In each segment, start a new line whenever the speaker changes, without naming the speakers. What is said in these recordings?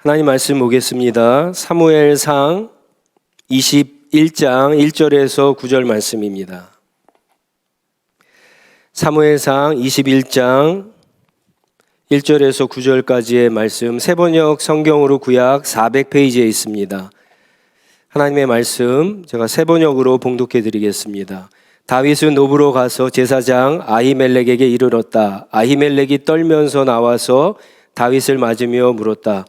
하나님 말씀 보겠습니다. 사무엘상 21장 1절에서 9절 말씀입니다. 사무엘상 21장 1절에서 9절까지의 말씀, 세번역 성경으로 구약 400페이지에 있습니다. 하나님의 말씀 제가 세번역으로 봉독해 드리겠습니다. 다윗은 노브로 가서 제사장 아히멜렉에게 이르렀다. 아히멜렉이 떨면서 나와서 다윗을 맞으며 물었다.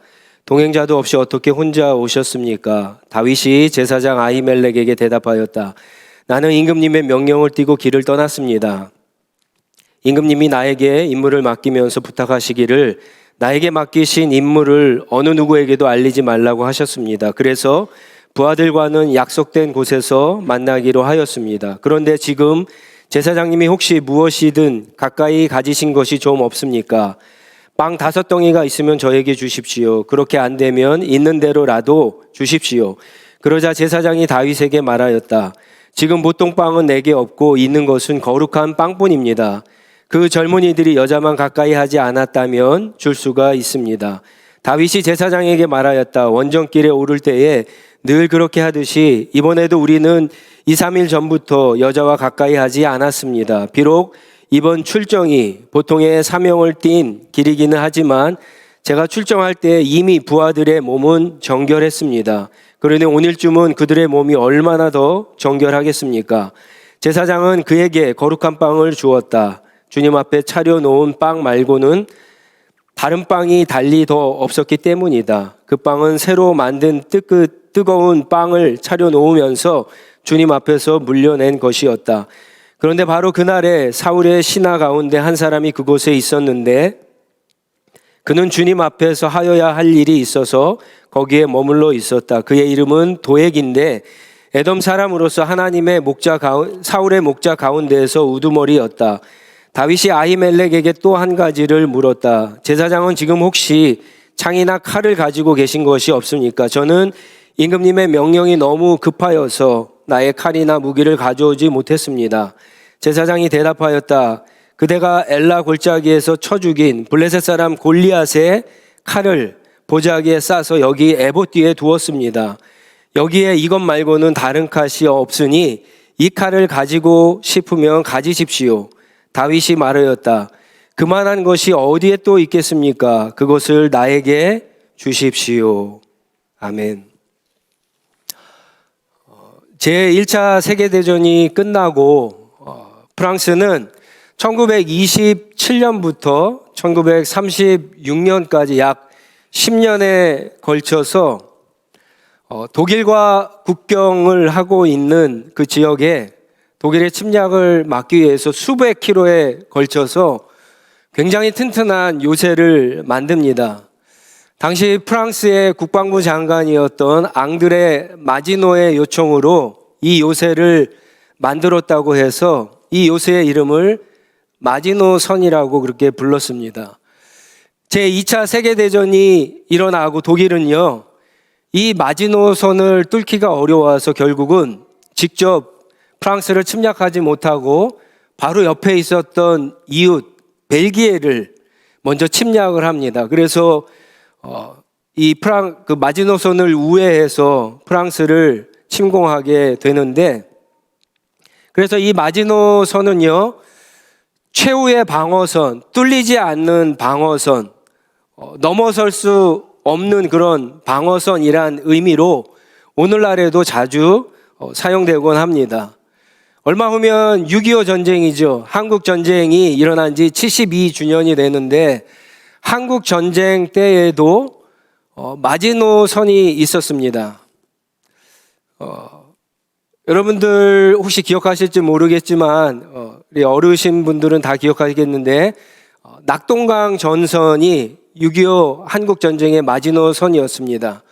동행자도 없이 어떻게 혼자 오셨습니까? 다윗이 제사장 아히멜렉에게 대답하였다. 나는 임금님의 명령을 띠고 길을 떠났습니다. 임금님이 나에게 임무를 맡기면서 부탁하시기를 나에게 맡기신 임무를 어느 누구에게도 알리지 말라고 하셨습니다. 그래서 부하들과는 약속된 곳에서 만나기로 하였습니다. 그런데 지금 제사장님이 혹시 무엇이든 가까이 가지신 것이 좀 없습니까? 빵 5덩이가 있으면 저에게 주십시오. 그렇게 안 되면 있는 대로라도 주십시오. 그러자 제사장이 다윗에게 말하였다. 지금 보통 빵은 내게 없고 있는 것은 거룩한 빵뿐입니다. 그 젊은이들이 여자만 가까이 하지 않았다면 줄 수가 있습니다. 다윗이 제사장에게 말하였다. 원정길에 오를 때에 늘 그렇게 하듯이 이번에도 우리는 2, 3일 전부터 여자와 가까이 하지 않았습니다. 비록 이번 출정이 보통의 사명을 띤 길이기는 하지만 제가 출정할 때 이미 부하들의 몸은 정결했습니다. 그러니 오늘쯤은 그들의 몸이 얼마나 더 정결하겠습니까? 제사장은 그에게 거룩한 빵을 주었다. 주님 앞에 차려놓은 빵 말고는 다른 빵이 달리 더 없었기 때문이다. 그 빵은 새로 만든 뜨거운 빵을 차려놓으면서 주님 앞에서 물려낸 것이었다. 그런데 바로 그날에 사울의 신하 가운데 한 사람이 그곳에 있었는데 그는 주님 앞에서 하여야 할 일이 있어서 거기에 머물러 있었다. 그의 이름은 도액인데 에돔 사람으로서 사울의 목자 가운데에서 우두머리였다. 다윗이 아히멜렉에게 또 한 가지를 물었다. 제사장은 지금 혹시 창이나 칼을 가지고 계신 것이 없습니까? 저는 임금님의 명령이 너무 급하여서 나의 칼이나 무기를 가져오지 못했습니다. 제사장이 대답하였다. 그대가 엘라 골짜기에서 쳐 죽인 블레셋 사람 골리앗의 칼을 보자기에 싸서 여기 에봇 뒤에 두었습니다. 여기에 이것 말고는 다른 칼이 없으니 이 칼을 가지고 싶으면 가지십시오. 다윗이 말하였다. 그만한 것이 어디에 또 있겠습니까? 그것을 나에게 주십시오. 아멘. 제1차 세계대전이 끝나고 프랑스는 1927년부터 1936년까지 약 10년에 걸쳐서 독일과 국경을 하고 있는 그 지역에 독일의 침략을 막기 위해서 수백 킬로에 걸쳐서 굉장히 튼튼한 요새를 만듭니다. 당시 프랑스의 국방부 장관이었던 앙드레 마지노의 요청으로 이 요새를 만들었다고 해서 이 요새의 이름을 마지노선이라고 그렇게 불렀습니다. 제2차 세계대전이 일어나고 독일은요, 이 마지노선을 뚫기가 어려워서 결국은 직접 프랑스를 침략하지 못하고 바로 옆에 있었던 이웃 벨기에를 먼저 침략을 합니다. 그래서 그 마지노선을 우회해서 프랑스를 침공하게 되는데, 그래서 이 마지노선은요, 최후의 방어선, 뚫리지 않는 방어선, 넘어설 수 없는 그런 방어선이란 의미로 오늘날에도 자주 사용되곤 합니다. 얼마 후면 6.25 전쟁이죠. 한국 전쟁이 일어난 지 72주년이 되는데 한국 전쟁 때에도 마지노선이 있었습니다. 여러분들 혹시 기억하실지 모르겠지만 우리 어르신 분들은 다 기억하시겠는데 낙동강 전선이 6.25 한국 전쟁의 마지노선이었습니다.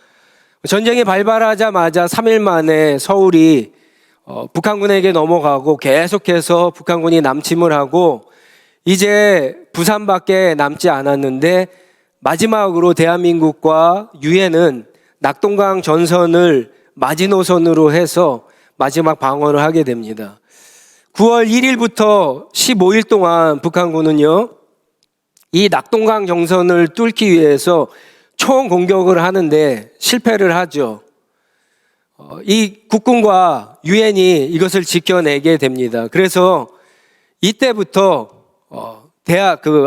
전쟁이 발발하자마자 3일 만에 서울이 북한군에게 넘어가고 계속해서 북한군이 남침을 하고 이제 부산밖에 남지 않았는데 마지막으로 대한민국과 유엔은 낙동강 전선을 마지노선으로 해서 마지막 방어를 하게 됩니다. 9월 1일부터 15일 동안 북한군은요, 이 낙동강 정선을 뚫기 위해서 총 공격을 하는데 실패를 하죠. 이 국군과 유엔이 이것을 지켜내게 됩니다. 그래서 이때부터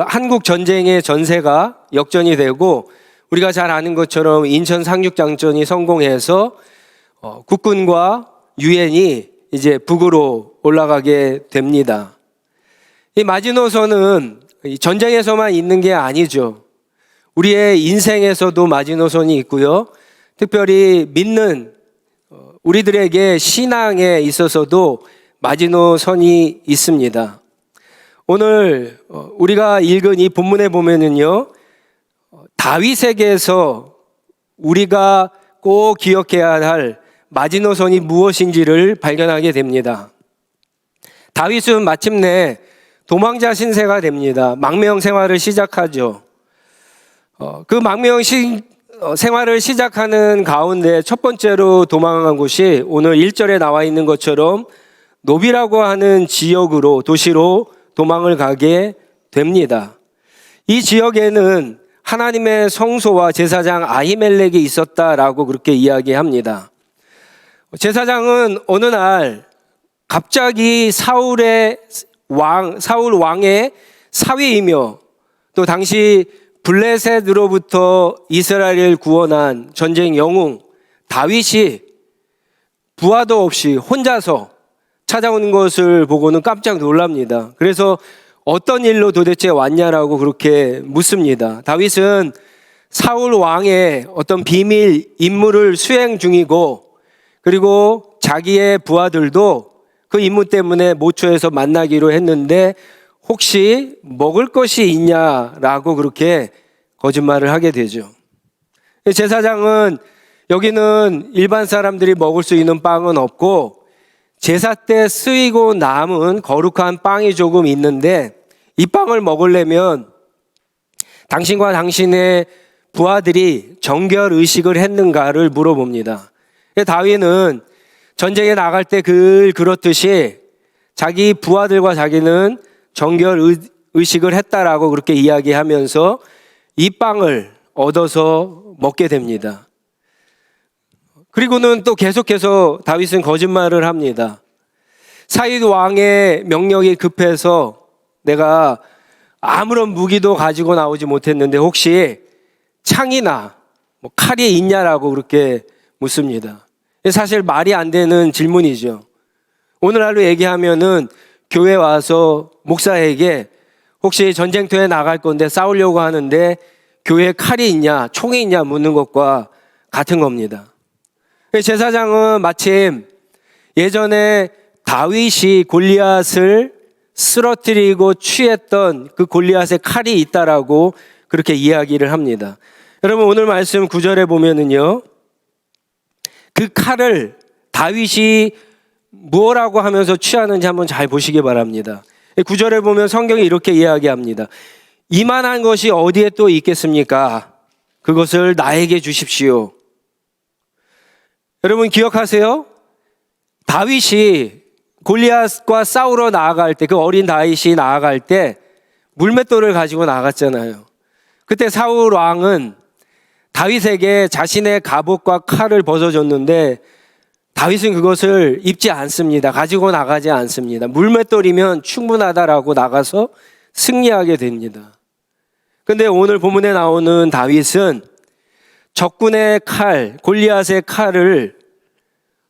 한국 전쟁의 전세가 역전이 되고, 우리가 잘 아는 것처럼 인천 상륙작전이 성공해서 국군과 유엔이 이제 북으로 올라가게 됩니다. 이 마지노선은 전쟁에서만 있는 게 아니죠. 우리의 인생에서도 마지노선이 있고요. 특별히 믿는 우리들에게 신앙에 있어서도 마지노선이 있습니다. 오늘 우리가 읽은 이 본문에 보면은요, 다윗에게서 우리가 꼭 기억해야 할 마지노선이 무엇인지를 발견하게 됩니다. 다윗은 마침내 도망자 신세가 됩니다. 망명 생활을 시작하죠. 그 망명 생활을 시작하는 가운데 첫 번째로 도망한 곳이 오늘 1절에 나와 있는 것처럼 노비라고 하는 지역으로, 도시로 도망을 가게 됩니다. 이 지역에는 하나님의 성소와 제사장 아히멜렉이 있었다라고 그렇게 이야기합니다. 제사장은 어느 날 갑자기 사울 왕의 사위이며 또 당시 블레셋으로부터 이스라엘을 구원한 전쟁 영웅 다윗이 부하도 없이 혼자서 찾아오는 것을 보고는 깜짝 놀랍니다. 그래서 어떤 일로 도대체 왔냐라고 그렇게 묻습니다. 다윗은 사울 왕의 어떤 비밀 임무를 수행 중이고, 그리고 자기의 부하들도 그 임무 때문에 모처에서 만나기로 했는데 혹시 먹을 것이 있냐라고 그렇게 거짓말을 하게 되죠. 제사장은 여기는 일반 사람들이 먹을 수 있는 빵은 없고 제사 때 쓰이고 남은 거룩한 빵이 조금 있는데 이 빵을 먹으려면 당신과 당신의 부하들이 정결 의식을 했는가를 물어봅니다. 다윗은 전쟁에 나갈 때 그렇듯이 자기 부하들과 자기는 정결 의식을 했다라고 그렇게 이야기하면서 이 빵을 얻어서 먹게 됩니다. 그리고는 또 계속해서 다윗은 거짓말을 합니다. 사울 왕의 명령이 급해서 내가 아무런 무기도 가지고 나오지 못했는데 혹시 창이나 칼이 있냐라고 그렇게 묻습니다. 사실 말이 안 되는 질문이죠. 오늘날로 얘기하면은 교회 와서 목사에게 혹시 전쟁터에 나갈 건데 싸우려고 하는데 교회에 칼이 있냐, 총이 있냐 묻는 것과 같은 겁니다. 제사장은 마침 예전에 다윗이 골리앗을 쓰러뜨리고 취했던 그 골리앗의 칼이 있다라고 그렇게 이야기를 합니다. 여러분 오늘 말씀 9절에 보면은요, 그 칼을 다윗이 뭐라고 하면서 취하는지 한번 잘 보시기 바랍니다. 9절에 보면 성경이 이렇게 이야기합니다. 이만한 것이 어디에 또 있겠습니까? 그것을 나에게 주십시오. 여러분 기억하세요? 다윗이 골리앗과 싸우러 나아갈 때, 그 어린 다윗이 나아갈 때 물맷돌을 가지고 나갔잖아요. 그때 사울 왕은 다윗에게 자신의 갑옷과 칼을 벗어줬는데 다윗은 그것을 입지 않습니다. 가지고 나가지 않습니다. 물맷돌이면 충분하다라고 나가서 승리하게 됩니다. 근데 오늘 본문에 나오는 다윗은 적군의 칼, 골리앗의 칼을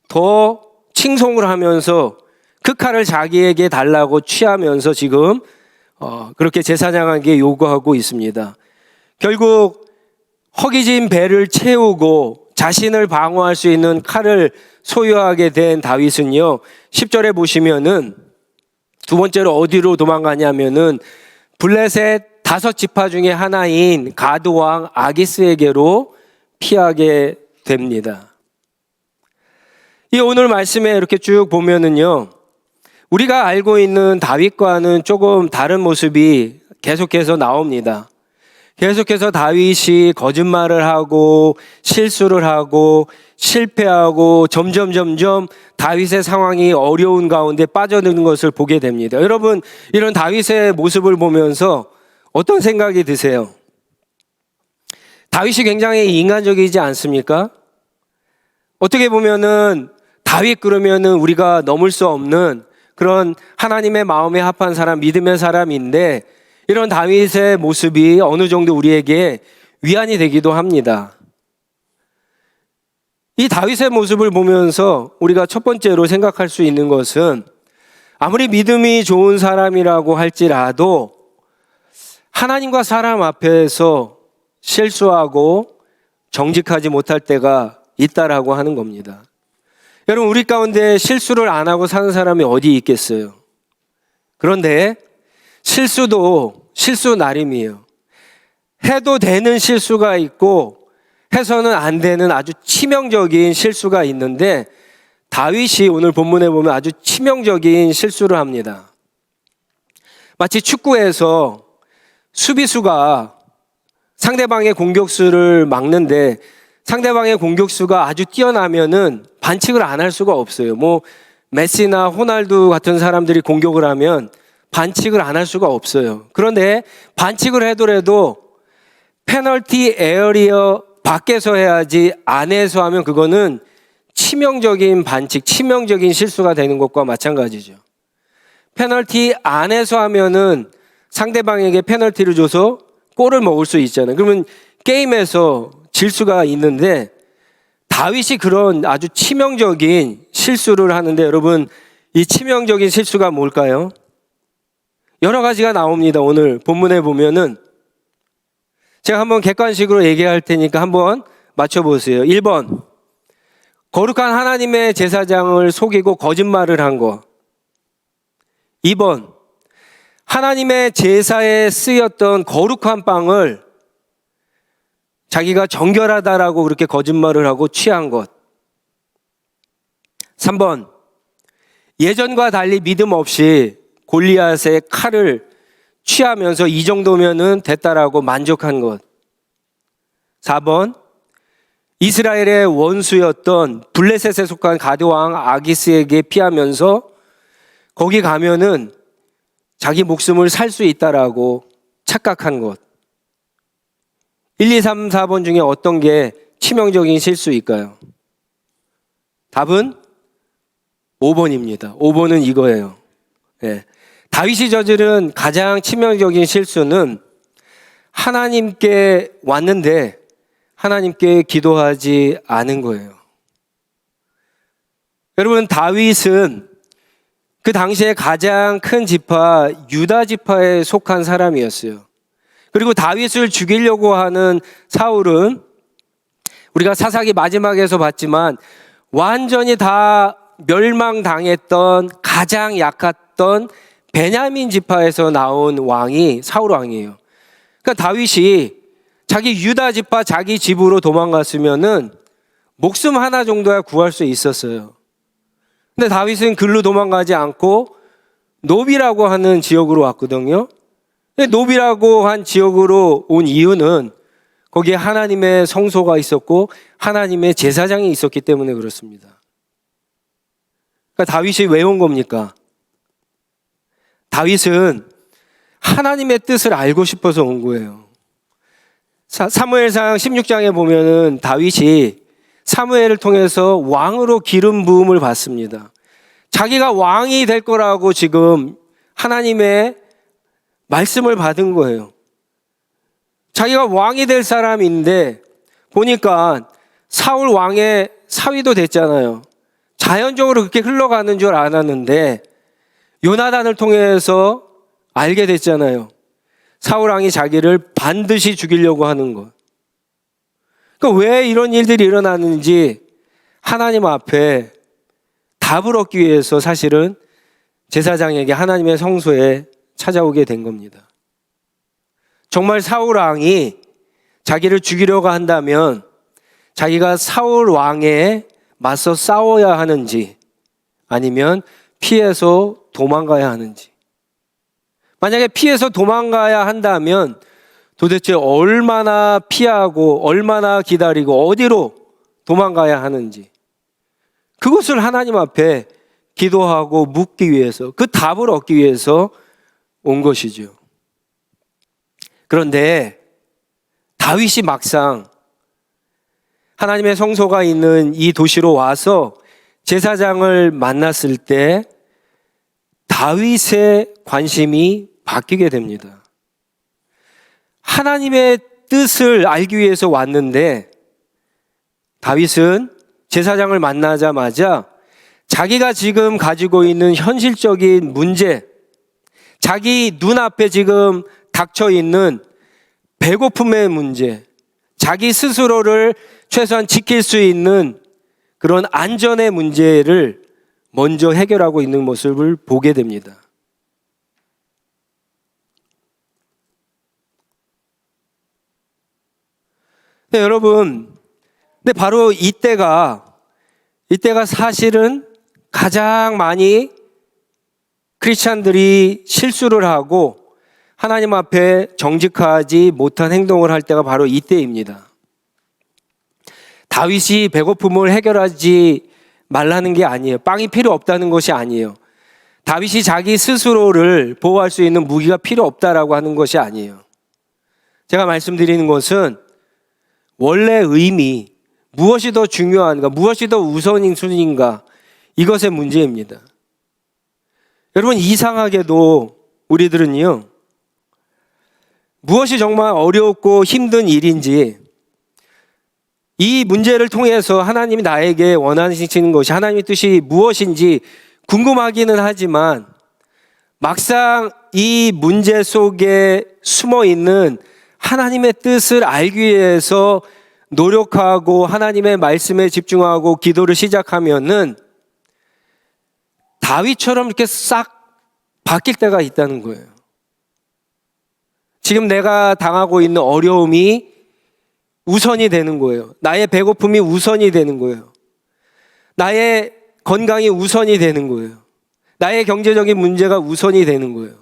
더 칭송을 하면서 그 칼을 자기에게 달라고 취하면서 지금 그렇게 제사장에게 요구하고 있습니다. 결국 허기진 배를 채우고 자신을 방어할 수 있는 칼을 소유하게 된 다윗은요, 10절에 보시면은 두 번째로 어디로 도망가냐면은 블레셋 5지파 중에 하나인 가드 왕 아기스에게로 피하게 됩니다. 이 오늘 말씀에 이렇게 쭉 보면은요, 우리가 알고 있는 다윗과는 조금 다른 모습이 계속해서 나옵니다. 계속해서 다윗이 거짓말을 하고 실수를 하고 실패하고 점점 다윗의 상황이 어려운 가운데 빠져드는 것을 보게 됩니다. 여러분 이런 다윗의 모습을 보면서 어떤 생각이 드세요? 다윗이 굉장히 인간적이지 않습니까? 어떻게 보면은 다윗 그러면은 우리가 넘을 수 없는 그런 하나님의 마음에 합한 사람, 믿음의 사람인데 이런 다윗의 모습이 어느 정도 우리에게 위안이 되기도 합니다. 이 다윗의 모습을 보면서 우리가 첫 번째로 생각할 수 있는 것은 아무리 믿음이 좋은 사람이라고 할지라도 하나님과 사람 앞에서 실수하고 정직하지 못할 때가 있다라고 하는 겁니다. 여러분, 우리 가운데 실수를 안 하고 사는 사람이 어디 있겠어요? 그런데 실수도 실수 나름이에요. 해도 되는 실수가 있고 해서는 안 되는 아주 치명적인 실수가 있는데 다윗이 오늘 본문에 보면 아주 치명적인 실수를 합니다. 마치 축구에서 수비수가 상대방의 공격수를 막는데 상대방의 공격수가 아주 뛰어나면은 반칙을 안 할 수가 없어요. 메시나 호날두 같은 사람들이 공격을 하면 반칙을 안 할 수가 없어요. 그런데 반칙을 하더라도 페널티 에어리어 밖에서 해야지 안에서 하면 그거는 치명적인 반칙, 치명적인 실수가 되는 것과 마찬가지죠. 페널티 안에서 하면은 상대방에게 페널티를 줘서 골을 먹을 수 있잖아요. 그러면 게임에서 질 수가 있는데 다윗이 그런 아주 치명적인 실수를 하는데 여러분, 이 치명적인 실수가 뭘까요? 여러 가지가 나옵니다. 오늘 본문에 보면은 제가 한번 객관식으로 얘기할 테니까 한번 맞춰보세요. 1번, 거룩한 하나님의 제사장을 속이고 거짓말을 한 거. 2번, 하나님의 제사에 쓰였던 거룩한 빵을 자기가 정결하다라고 그렇게 거짓말을 하고 취한 것. 3번, 예전과 달리 믿음 없이 골리앗의 칼을 취하면서 이 정도면은 됐다라고 만족한 것. 4번, 이스라엘의 원수였던 블레셋에 속한 가드왕 아기스에게 피하면서 거기 가면은 자기 목숨을 살 수 있다라고 착각한 것. 1, 2, 3, 4번 중에 어떤 게 치명적인 실수일까요? 답은 5번입니다. 5번은 이거예요. 네. 다윗이 저지른 가장 치명적인 실수는 하나님께 왔는데 하나님께 기도하지 않은 거예요. 여러분, 다윗은 그 당시에 가장 큰 지파 유다 지파에 속한 사람이었어요. 그리고 다윗을 죽이려고 하는 사울은 우리가 사사기 마지막에서 봤지만 완전히 다 멸망당했던 가장 약했던 베냐민 지파에서 나온 왕이 사울 왕이에요. 그러니까 다윗이 자기 유다 지파 자기 집으로 도망갔으면은 목숨 하나 정도야 구할 수 있었어요. 근데 다윗은 글로 도망가지 않고 노비라고 하는 지역으로 왔거든요. 노비라고 한 지역으로 온 이유는 거기에 하나님의 성소가 있었고 하나님의 제사장이 있었기 때문에 그렇습니다. 그러니까 다윗이 왜 온 겁니까? 다윗은 하나님의 뜻을 알고 싶어서 온 거예요. 사무엘상 16장에 보면은 다윗이 사무엘을 통해서 왕으로 기름 부음을 받습니다. 자기가 왕이 될 거라고 지금 하나님의 말씀을 받은 거예요. 자기가 왕이 될 사람인데 보니까 사울 왕의 사위도 됐잖아요. 자연적으로 그렇게 흘러가는 줄 알았는데 요나단을 통해서 알게 됐잖아요. 사울 왕이 자기를 반드시 죽이려고 하는 것. 그러니까 왜 이런 일들이 일어나는지 하나님 앞에 답을 얻기 위해서 사실은 제사장에게 하나님의 성소에 찾아오게 된 겁니다. 정말 사울 왕이 자기를 죽이려고 한다면 자기가 사울 왕에 맞서 싸워야 하는지 아니면 피해서 도망가야 하는지. 만약에 피해서 도망가야 한다면 도대체 얼마나 피하고 얼마나 기다리고 어디로 도망가야 하는지 그것을 하나님 앞에 기도하고 묻기 위해서 그 답을 얻기 위해서 온 것이죠. 그런데 다윗이 막상 하나님의 성소가 있는 이 도시로 와서 제사장을 만났을 때 다윗의 관심이 바뀌게 됩니다. 하나님의 뜻을 알기 위해서 왔는데 다윗은 제사장을 만나자마자 자기가 지금 가지고 있는 현실적인 문제, 자기 눈앞에 지금 닥쳐 있는 배고픔의 문제, 자기 스스로를 최소한 지킬 수 있는 그런 안전의 문제를 먼저 해결하고 있는 모습을 보게 됩니다. 네, 여러분, 근데 바로 이때가 사실은 가장 많이 크리스찬들이 실수를 하고 하나님 앞에 정직하지 못한 행동을 할 때가 바로 이때입니다. 다윗이 배고픔을 해결하지 말라는 게 아니에요. 빵이 필요 없다는 것이 아니에요. 다윗이 자기 스스로를 보호할 수 있는 무기가 필요 없다라고 하는 것이 아니에요. 제가 말씀드리는 것은 원래 의미, 무엇이 더 중요한가, 무엇이 더 우선인 순위인가, 이것의 문제입니다. 여러분, 이상하게도 우리들은요, 무엇이 정말 어렵고 힘든 일인지, 이 문제를 통해서 하나님이 나에게 원하시는 것이, 하나님의 뜻이 무엇인지 궁금하기는 하지만 막상 이 문제 속에 숨어 있는 하나님의 뜻을 알기 위해서 노력하고 하나님의 말씀에 집중하고 기도를 시작하면은 다윗처럼 이렇게 싹 바뀔 때가 있다는 거예요. 지금 내가 당하고 있는 어려움이 우선이 되는 거예요. 나의 배고픔이 우선이 되는 거예요. 나의 건강이 우선이 되는 거예요. 나의 경제적인 문제가 우선이 되는 거예요.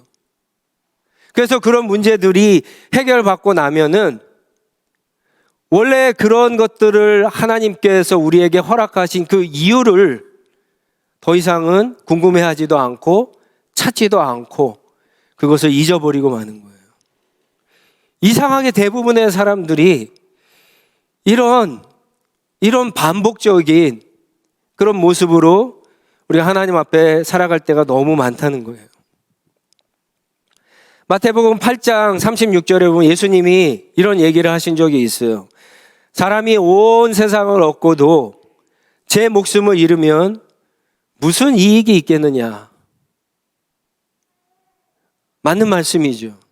그래서 그런 문제들이 해결받고 나면은 원래 그런 것들을 하나님께서 우리에게 허락하신 그 이유를 더 이상은 궁금해하지도 않고 찾지도 않고 그것을 잊어버리고 마는 거예요. 이상하게 대부분의 사람들이 이런 반복적인 그런 모습으로 우리가 하나님 앞에 살아갈 때가 너무 많다는 거예요. 마태복음 8장 36절에 보면 예수님이 이런 얘기를 하신 적이 있어요. 사람이 온 세상을 얻고도 제 목숨을 잃으면 무슨 이익이 있겠느냐. 맞는 말씀이죠.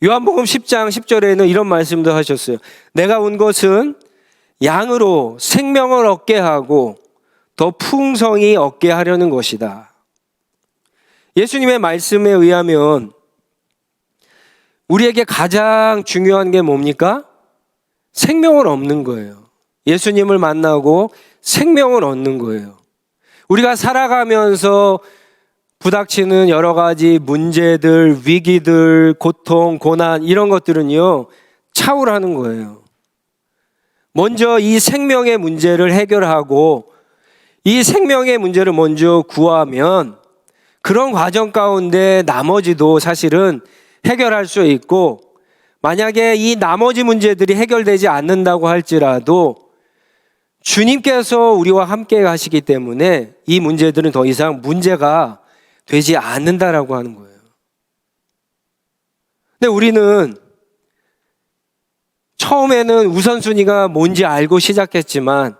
요한복음 10장 10절에는 이런 말씀도 하셨어요. 내가 온 것은 양으로 생명을 얻게 하고 더 풍성히 얻게 하려는 것이다. 예수님의 말씀에 의하면 우리에게 가장 중요한 게 뭡니까? 생명을 얻는 거예요. 예수님을 만나고 생명을 얻는 거예요. 우리가 살아가면서 부닥치는 여러 가지 문제들, 위기들, 고통, 고난 이런 것들은요, 차후라는 거예요. 먼저 이 생명의 문제를 해결하고 이 생명의 문제를 먼저 구하면 그런 과정 가운데 나머지도 사실은 해결할 수 있고, 만약에 이 나머지 문제들이 해결되지 않는다고 할지라도 주님께서 우리와 함께 가시기 때문에 이 문제들은 더 이상 문제가 되지 않는다라고 하는 거예요. 근데 우리는 처음에는 우선순위가 뭔지 알고 시작했지만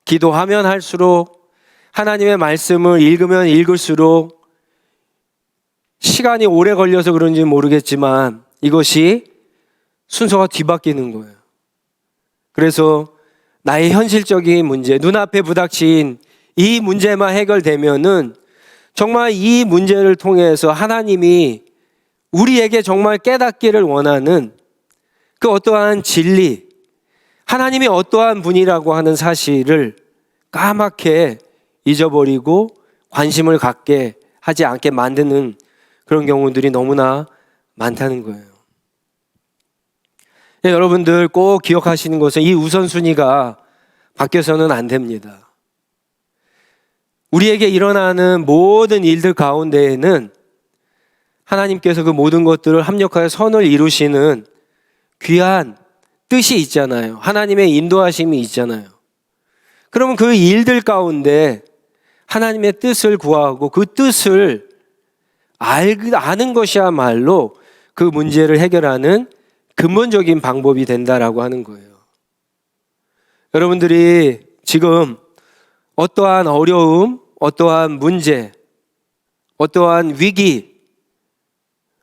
기도하면 할수록 하나님의 말씀을 읽으면 읽을수록 시간이 오래 걸려서 그런지 모르겠지만 이것이 순서가 뒤바뀌는 거예요. 그래서 나의 현실적인 문제, 눈앞에 부닥친 이 문제만 해결되면은 정말 이 문제를 통해서 하나님이 우리에게 정말 깨닫기를 원하는 그 어떠한 진리, 하나님이 어떠한 분이라고 하는 사실을 까맣게 잊어버리고 관심을 갖게 하지 않게 만드는 그런 경우들이 너무나 많다는 거예요. 네, 여러분들 꼭 기억하시는 것은 이 우선순위가 바뀌어서는 안 됩니다. 우리에게 일어나는 모든 일들 가운데에는 하나님께서 그 모든 것들을 합력하여 선을 이루시는 귀한 뜻이 있잖아요. 하나님의 인도하심이 있잖아요. 그러면 그 일들 가운데 하나님의 뜻을 구하고 그 뜻을 아는 것이야말로 그 문제를 해결하는 근본적인 방법이 된다라고 하는 거예요. 여러분들이 지금 어떠한 어려움, 어떠한 문제, 어떠한 위기,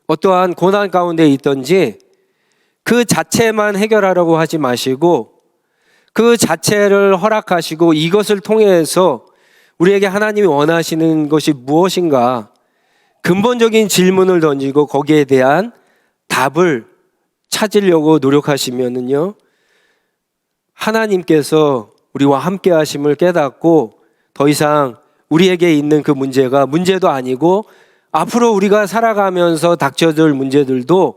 어떠한 고난 가운데 있든지 그 자체만 해결하려고 하지 마시고 그 자체를 허락하시고 이것을 통해서 우리에게 하나님이 원하시는 것이 무엇인가 근본적인 질문을 던지고 거기에 대한 답을 찾으려고 노력하시면은요, 하나님께서 우리와 함께 하심을 깨닫고 더 이상 우리에게 있는 그 문제가 문제도 아니고 앞으로 우리가 살아가면서 닥쳐질 문제들도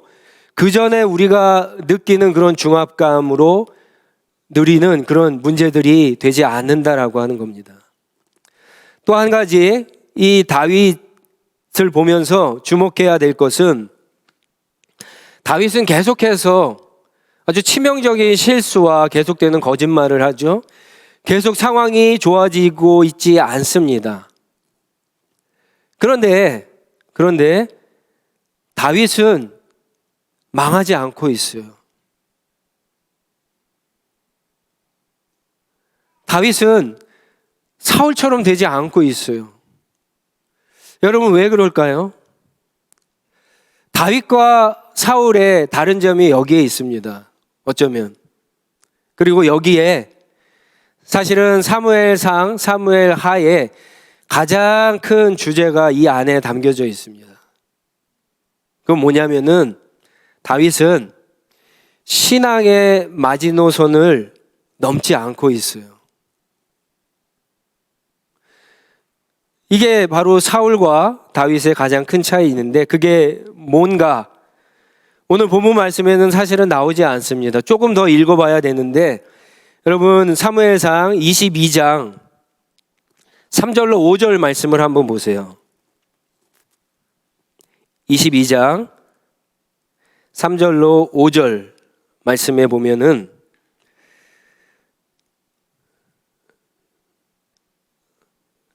그 전에 우리가 느끼는 그런 중압감으로 누리는 그런 문제들이 되지 않는다라고 하는 겁니다. 또 한 가지 이 다윗을 보면서 주목해야 될 것은 다윗은 계속해서 아주 치명적인 실수와 계속되는 거짓말을 하죠. 계속 상황이 좋아지고 있지 않습니다. 그런데 다윗은 망하지 않고 있어요. 다윗은 사울처럼 되지 않고 있어요. 여러분 왜 그럴까요? 다윗과 사울의 다른 점이 여기에 있습니다. 어쩌면. 그리고 여기에 사실은 사무엘상, 사무엘하에 가장 큰 주제가 이 안에 담겨져 있습니다. 그건 뭐냐면은 다윗은 신앙의 마지노선을 넘지 않고 있어요. 이게 바로 사울과 다윗의 가장 큰 차이 있는데 그게 뭔가 오늘 본문 말씀에는 사실은 나오지 않습니다. 조금 더 읽어봐야 되는데 여러분 사무엘상 22장 3절로 5절 말씀을 한번 보세요. 22장 3절로 5절 말씀에 보면은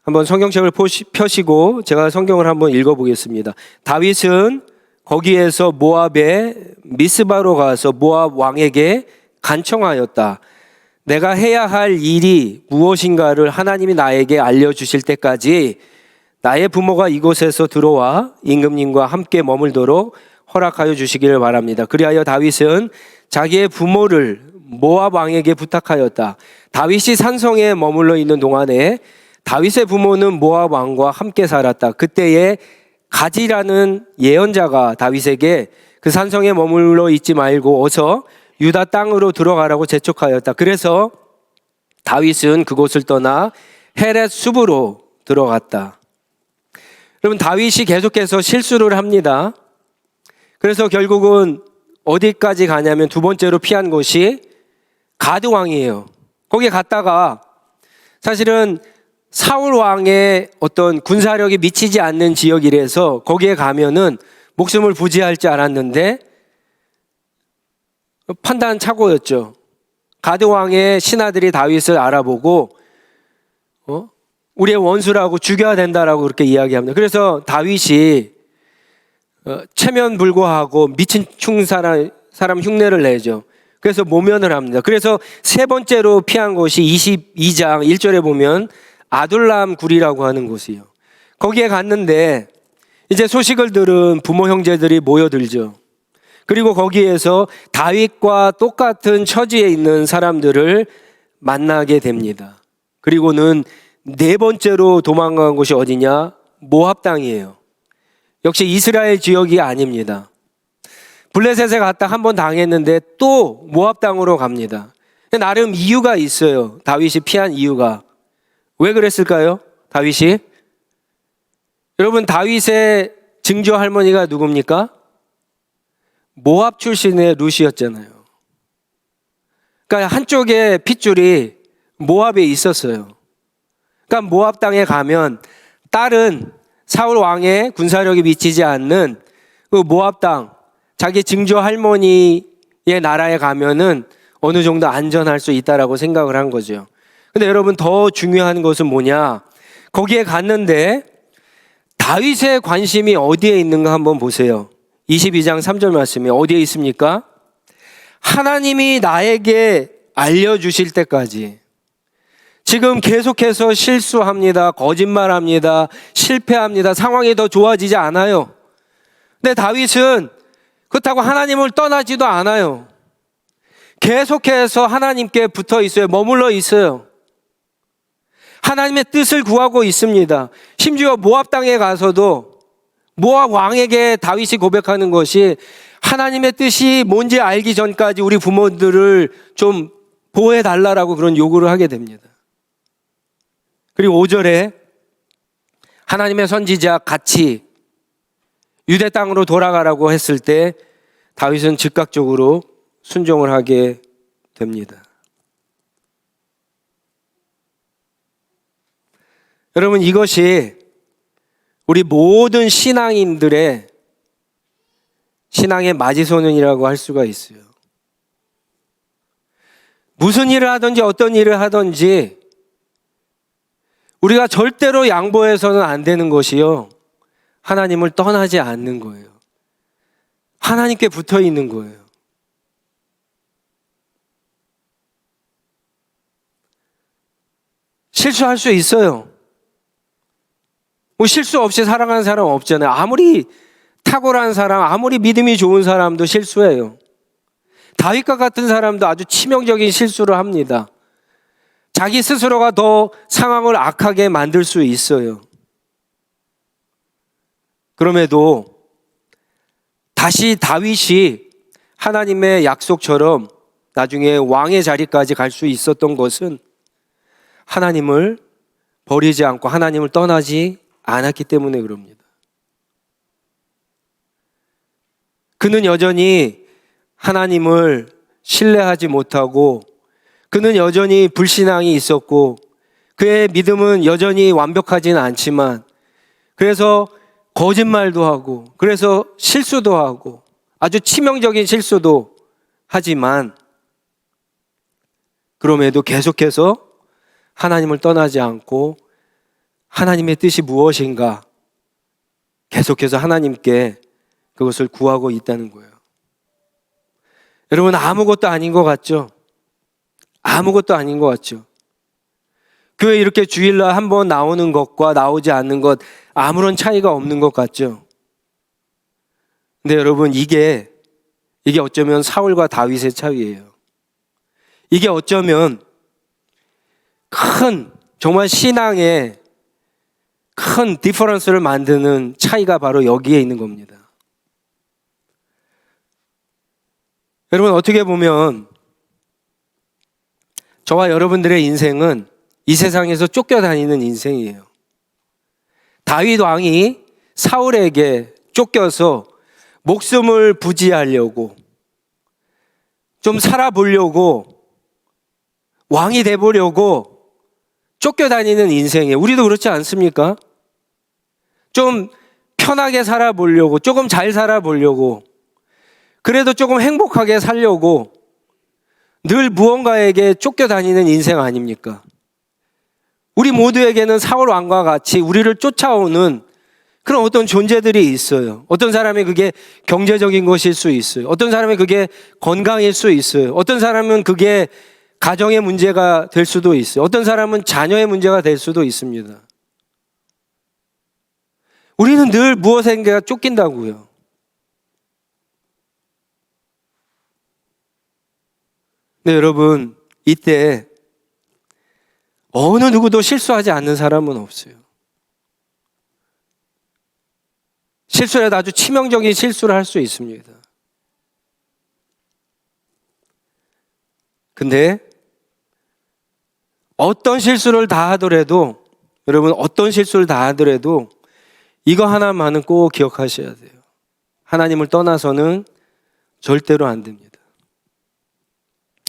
한번 성경책을 펴시고 제가 성경을 한번 읽어보겠습니다. 다윗은 거기에서 모압의 미스바로 가서 모압 왕에게 간청하였다. 내가 해야 할 일이 무엇인가를 하나님이 나에게 알려주실 때까지 나의 부모가 이곳에서 들어와 임금님과 함께 머물도록 허락하여 주시기를 바랍니다. 그리하여 다윗은 자기의 부모를 모압 왕에게 부탁하였다. 다윗이 산성에 머물러 있는 동안에 다윗의 부모는 모압 왕과 함께 살았다. 그때에 가지라는 예언자가 다윗에게 그 산성에 머물러 있지 말고 어서 유다 땅으로 들어가라고 재촉하였다. 그래서 다윗은 그곳을 떠나 헤렛 숲으로 들어갔다. 여러분 다윗이 계속해서 실수를 합니다. 그래서 결국은 어디까지 가냐면 두 번째로 피한 곳이 가드 왕이에요. 거기에 갔다가 사실은 사울 왕의 어떤 군사력이 미치지 않는 지역이라서 거기에 가면은 목숨을 부지할 줄 알았는데 판단 착오였죠. 가드 왕의 신하들이 다윗을 알아보고 우리의 원수라고 죽여야 된다라고 그렇게 이야기합니다. 그래서 다윗이 체면불고하고 미친 사람 흉내를 내죠. 그래서 모면을 합니다. 그래서 세 번째로 피한 곳이 22장 1절에 보면 아둘람 굴이라고 하는 곳이에요. 거기에 갔는데 이제 소식을 들은 부모 형제들이 모여들죠. 그리고 거기에서 다윗과 똑같은 처지에 있는 사람들을 만나게 됩니다. 그리고는 네 번째로 도망간 곳이 어디냐? 모압 땅이에요. 역시 이스라엘 지역이 아닙니다. 블레셋에 갔다 한 번 당했는데 또 모압 땅으로 갑니다. 나름 이유가 있어요. 다윗이 피한 이유가. 왜 그랬을까요? 다윗이? 여러분 다윗의 증조 할머니가 누굽니까? 모압 출신의 룻이었잖아요. 그러니까 한쪽에 핏줄이 모압에 있었어요. 그러니까 모압 땅에 가면 딸은 사울 왕의 군사력이 미치지 않는 그 모압 땅, 자기 증조 할머니의 나라에 가면은 어느 정도 안전할 수 있다라고 생각을 한 거죠. 근데 여러분, 더 중요한 것은 뭐냐? 거기에 갔는데 다윗의 관심이 어디에 있는가 한번 보세요. 22장 3절 말씀이 어디에 있습니까? 하나님이 나에게 알려주실 때까지. 지금 계속해서 실수합니다. 거짓말합니다. 실패합니다. 상황이 더 좋아지지 않아요. 근데 다윗은 그렇다고 하나님을 떠나지도 않아요. 계속해서 하나님께 붙어 있어요. 머물러 있어요. 하나님의 뜻을 구하고 있습니다. 심지어 모압 땅에 가서도 모압 왕에게 다윗이 고백하는 것이 하나님의 뜻이 뭔지 알기 전까지 우리 부모들을 좀 보호해 달라라고 그런 요구를 하게 됩니다. 그리고 5절에 하나님의 선지자 같이 유대 땅으로 돌아가라고 했을 때 다윗은 즉각적으로 순종을 하게 됩니다. 여러분, 이것이 우리 모든 신앙인들의 신앙의 마지소년이라고 할 수가 있어요. 무슨 일을 하든지 어떤 일을 하든지 우리가 절대로 양보해서는 안 되는 것이요, 하나님을 떠나지 않는 거예요. 하나님께 붙어 있는 거예요. 실수할 수 있어요. 뭐 실수 없이 살아가는 사람 없잖아요. 아무리 탁월한 사람, 아무리 믿음이 좋은 사람도 실수해요. 다윗과 같은 사람도 아주 치명적인 실수를 합니다. 자기 스스로가 더 상황을 악하게 만들 수 있어요. 그럼에도 다시 다윗이 하나님의 약속처럼 나중에 왕의 자리까지 갈 수 있었던 것은 하나님을 버리지 않고 하나님을 떠나지 않았기 때문에 그럽니다. 그는 여전히 하나님을 신뢰하지 못하고, 그는 여전히 불신앙이 있었고, 그의 믿음은 여전히 완벽하지는 않지만, 그래서 거짓말도 하고, 그래서 실수도 하고, 아주 치명적인 실수도 하지만, 그럼에도 계속해서 하나님을 떠나지 않고 하나님의 뜻이 무엇인가 계속해서 하나님께 그것을 구하고 있다는 거예요. 여러분, 아무것도 아닌 것 같죠? 아무것도 아닌 것 같죠? 교회 이렇게 주일날 한번 나오는 것과 나오지 않는 것 아무런 차이가 없는 것 같죠? 근데 여러분, 이게 어쩌면 사울과 다윗의 차이예요. 이게 어쩌면 정말 신앙의 큰 디퍼런스를 만드는 차이가 바로 여기에 있는 겁니다. 여러분, 어떻게 보면 저와 여러분들의 인생은 이 세상에서 쫓겨다니는 인생이에요. 다윗 왕이 사울에게 쫓겨서 목숨을 부지하려고, 좀 살아보려고, 왕이 돼보려고 쫓겨다니는 인생이에요. 우리도 그렇지 않습니까? 좀 편하게 살아보려고, 조금 잘 살아보려고, 그래도 조금 행복하게 살려고 늘 무언가에게 쫓겨다니는 인생 아닙니까? 우리 모두에게는 사울 왕과 같이 우리를 쫓아오는 그런 어떤 존재들이 있어요. 어떤 사람이 그게 경제적인 것일 수 있어요. 어떤 사람이 그게 건강일 수 있어요. 어떤 사람은 그게 가정의 문제가 될 수도 있어요. 어떤 사람은 자녀의 문제가 될 수도 있습니다. 우리는 늘 무엇인가가 쫓긴다고요. 네, 여러분, 이때 어느 누구도 실수하지 않는 사람은 없어요. 실수라도 아주 치명적인 실수를 할 수 있습니다. 근데 어떤 실수를 다 하더라도, 여러분, 어떤 실수를 다 하더라도 이거 하나만은 꼭 기억하셔야 돼요. 하나님을 떠나서는 절대로 안 됩니다.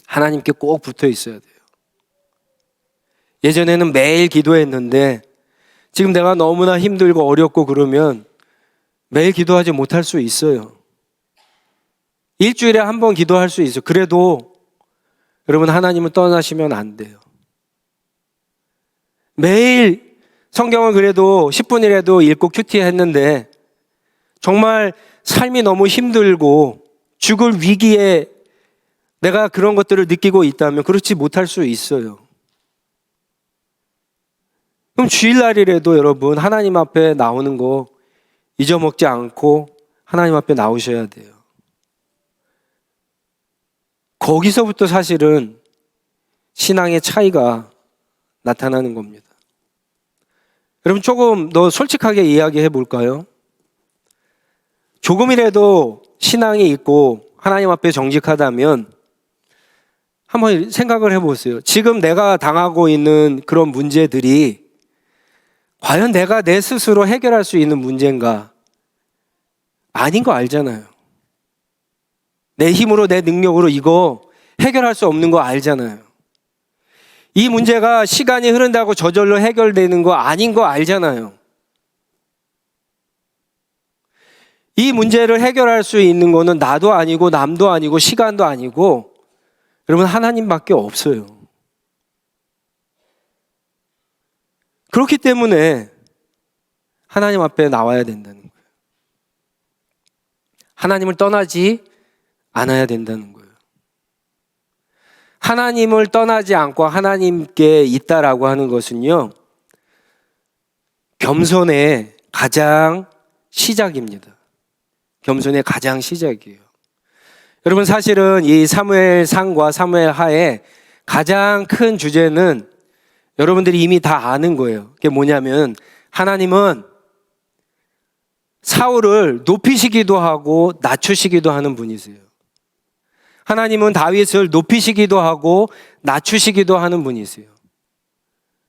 하나님께 꼭 붙어 있어야 돼요. 예전에는 매일 기도했는데 지금 내가 너무나 힘들고 어렵고 그러면 매일 기도하지 못할 수 있어요. 일주일에 한 번 기도할 수 있어요. 그래도 여러분, 하나님을 떠나시면 안 돼요. 매일 성경을 그래도 10분이라도 읽고 큐티했는데 정말 삶이 너무 힘들고 죽을 위기에 내가 그런 것들을 느끼고 있다면 그렇지 못할 수 있어요. 그럼 주일날이라도 여러분 하나님 앞에 나오는 거 잊어먹지 않고 하나님 앞에 나오셔야 돼요. 거기서부터 사실은 신앙의 차이가 나타나는 겁니다. 여러분, 조금 더 솔직하게 이야기해 볼까요? 조금이라도 신앙이 있고 하나님 앞에 정직하다면 한번 생각을 해보세요. 지금 내가 당하고 있는 그런 문제들이 과연 내가 내 스스로 해결할 수 있는 문제인가? 아닌 거 알잖아요. 내 힘으로, 내 능력으로 이거 해결할 수 없는 거 알잖아요. 이 문제가 시간이 흐른다고 저절로 해결되는 거 아닌 거 알잖아요. 이 문제를 해결할 수 있는 거는 나도 아니고 남도 아니고 시간도 아니고 여러분 하나님밖에 없어요. 그렇기 때문에 하나님 앞에 나와야 된다는 거예요. 하나님을 떠나지 않아야 된다는 거예요. 하나님을 떠나지 않고 하나님께 있다라고 하는 것은요, 겸손의 가장 시작입니다. 겸손의 가장 시작이에요. 여러분, 사실은 이 사무엘상과 사무엘하의 가장 큰 주제는 여러분들이 이미 다 아는 거예요. 그게 뭐냐면 하나님은 사울을 높이시기도 하고 낮추시기도 하는 분이세요. 하나님은 다윗을 높이시기도 하고 낮추시기도 하는 분이세요.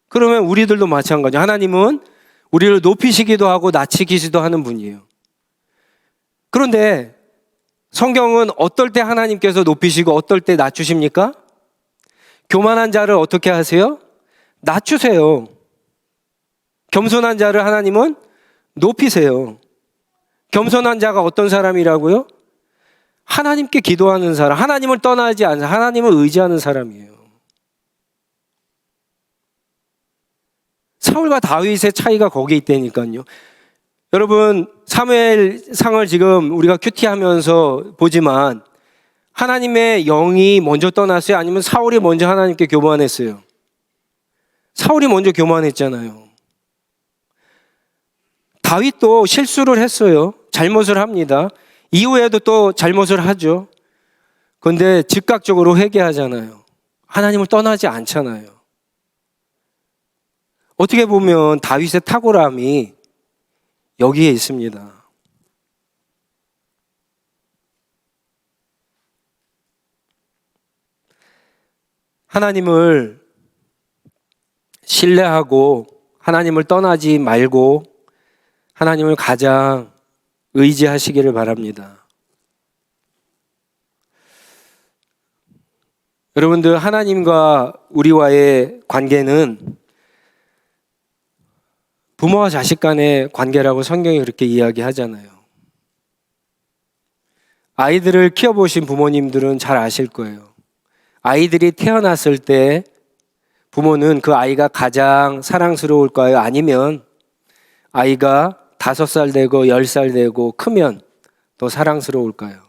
그러면 우리들도 마찬가지죠. 하나님은 우리를 높이시기도 하고 낮추시기도 하는 분이에요. 그런데 성경은 어떨 때 하나님께서 높이시고 어떨 때 낮추십니까? 교만한 자를 어떻게 하세요? 낮추세요. 겸손한 자를 하나님은 높이세요. 겸손한 자가 어떤 사람이라고요? 하나님께 기도하는 사람, 하나님을 떠나지 않는, 하나님을 의지하는 사람이에요. 사울과 다윗의 차이가 거기에 있다니까요. 여러분, 사무엘상을 지금 우리가 큐티하면서 보지만 하나님의 영이 먼저 떠났어요? 아니면 사울이 먼저 하나님께 교만했어요? 사울이 먼저 교만했잖아요. 다윗도 실수를 했어요. 잘못을 합니다. 이후에도 또 잘못을 하죠. 그런데 즉각적으로 회개하잖아요. 하나님을 떠나지 않잖아요. 어떻게 보면 다윗의 탁월함이 여기에 있습니다. 하나님을 신뢰하고 하나님을 떠나지 말고 하나님을 가장 의지하시기를 바랍니다. 여러분들, 하나님과 우리와의 관계는 부모와 자식 간의 관계라고 성경이 그렇게 이야기하잖아요. 아이들을 키워보신 부모님들은 잘 아실 거예요. 아이들이 태어났을 때 부모는 그 아이가 가장 사랑스러울까요? 아니면 아이가 5살 되고 10살 되고 크면 더 사랑스러울까요?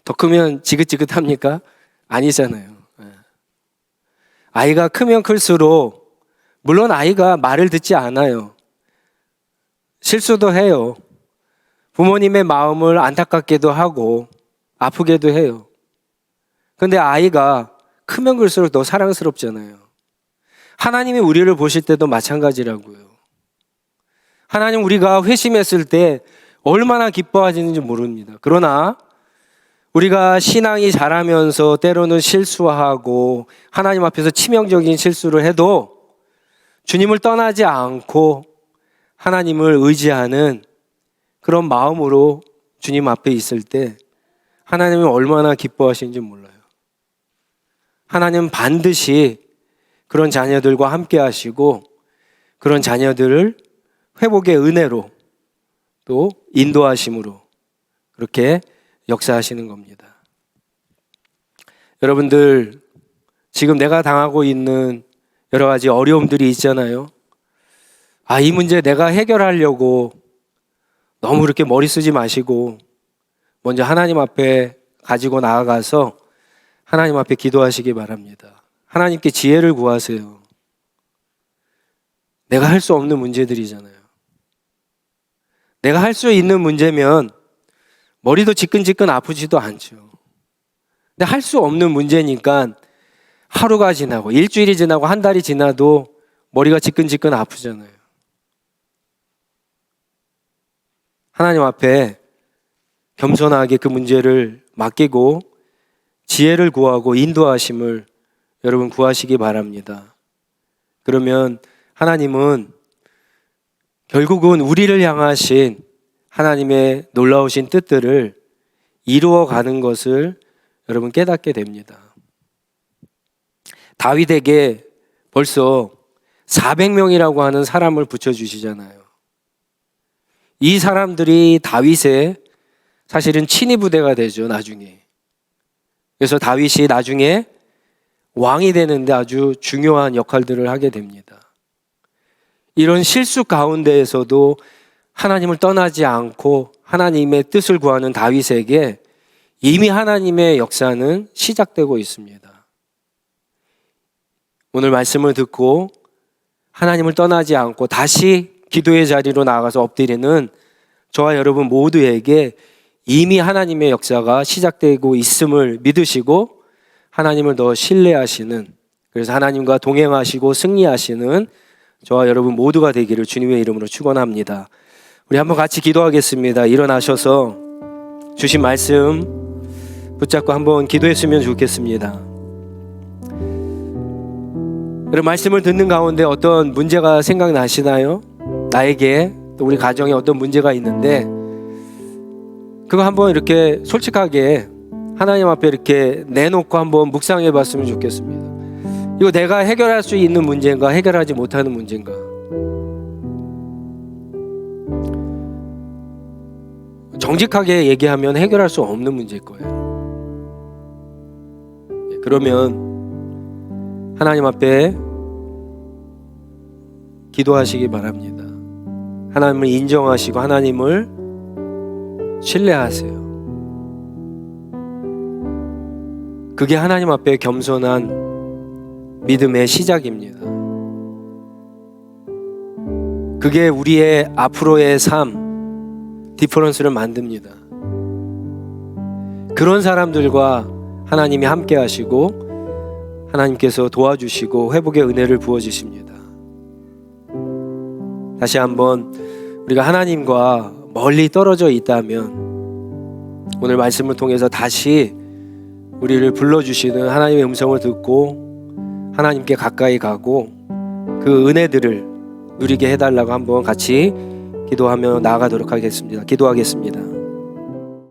더 크면 지긋지긋합니까? 아니잖아요. 아이가 크면 클수록 물론 아이가 말을 듣지 않아요. 실수도 해요. 부모님의 마음을 안타깝게도 하고 아프게도 해요. 그런데 아이가 크면 클수록 더 사랑스럽잖아요. 하나님이 우리를 보실 때도 마찬가지라고요. 하나님, 우리가 회심했을 때 얼마나 기뻐하시는지 모릅니다. 그러나 우리가 신앙이 자라면서 때로는 실수하고 하나님 앞에서 치명적인 실수를 해도 주님을 떠나지 않고 하나님을 의지하는 그런 마음으로 주님 앞에 있을 때 하나님이 얼마나 기뻐하시는지 몰라요. 하나님은 반드시 그런 자녀들과 함께 하시고 그런 자녀들을 회복의 은혜로 또 인도하심으로 그렇게 역사하시는 겁니다. 여러분들 지금 내가 당하고 있는 여러 가지 어려움들이 있잖아요. 이 문제 내가 해결하려고 너무 그렇게 머리 쓰지 마시고 먼저 하나님 앞에 가지고 나아가서 하나님 앞에 기도하시기 바랍니다. 하나님께 지혜를 구하세요. 내가 할 수 없는 문제들이잖아요. 내가 할 수 있는 문제면 머리도 지끈지끈 아프지도 않죠. 근데 할 수 없는 문제니까 하루가 지나고 일주일이 지나고 한 달이 지나도 머리가 지끈지끈 아프잖아요. 하나님 앞에 겸손하게 그 문제를 맡기고 지혜를 구하고 인도하심을 여러분 구하시기 바랍니다. 그러면 하나님은 결국은 우리를 향하신 하나님의 놀라우신 뜻들을 이루어가는 것을 여러분 깨닫게 됩니다. 다윗에게 벌써 400명이라고 하는 사람을 붙여주시잖아요. 이 사람들이 다윗의 사실은 친위 부대가 되죠, 나중에. 그래서 다윗이 나중에 왕이 되는데 아주 중요한 역할들을 하게 됩니다. 이런 실수 가운데에서도 하나님을 떠나지 않고 하나님의 뜻을 구하는 다윗에게 이미 하나님의 역사는 시작되고 있습니다. 오늘 말씀을 듣고 하나님을 떠나지 않고 다시 기도의 자리로 나아가서 엎드리는 저와 여러분 모두에게 이미 하나님의 역사가 시작되고 있음을 믿으시고 하나님을 더 신뢰하시는, 그래서 하나님과 동행하시고 승리하시는 저와 여러분 모두가 되기를 주님의 이름으로 축원합니다. 우리 한번 같이 기도하겠습니다. 일어나셔서 주신 말씀 붙잡고 한번 기도했으면 좋겠습니다. 여러분 말씀을 듣는 가운데 어떤 문제가 생각나시나요? 나에게 또 우리 가정에 어떤 문제가 있는데 그거 한번 이렇게 솔직하게 하나님 앞에 이렇게 내놓고 한번 묵상해 봤으면 좋겠습니다. 이거 내가 해결할 수 있는 문제인가 해결하지 못하는 문제인가? 정직하게 얘기하면 해결할 수 없는 문제일 거예요. 그러면 하나님 앞에 기도하시기 바랍니다. 하나님을 인정하시고 하나님을 신뢰하세요. 그게 하나님 앞에 겸손한 믿음의 시작입니다. 그게 우리의 앞으로의 삶, 디퍼런스를 만듭니다. 그런 사람들과 하나님이 함께 하시고 하나님께서 도와주시고 회복의 은혜를 부어주십니다. 다시 한번 우리가 하나님과 멀리 떨어져 있다면 오늘 말씀을 통해서 다시 우리를 불러주시는 하나님의 음성을 듣고 하나님께 가까이 가고 그 은혜들을 누리게 해달라고 한번 같이 기도하며 나아가도록 하겠습니다. 기도하겠습니다.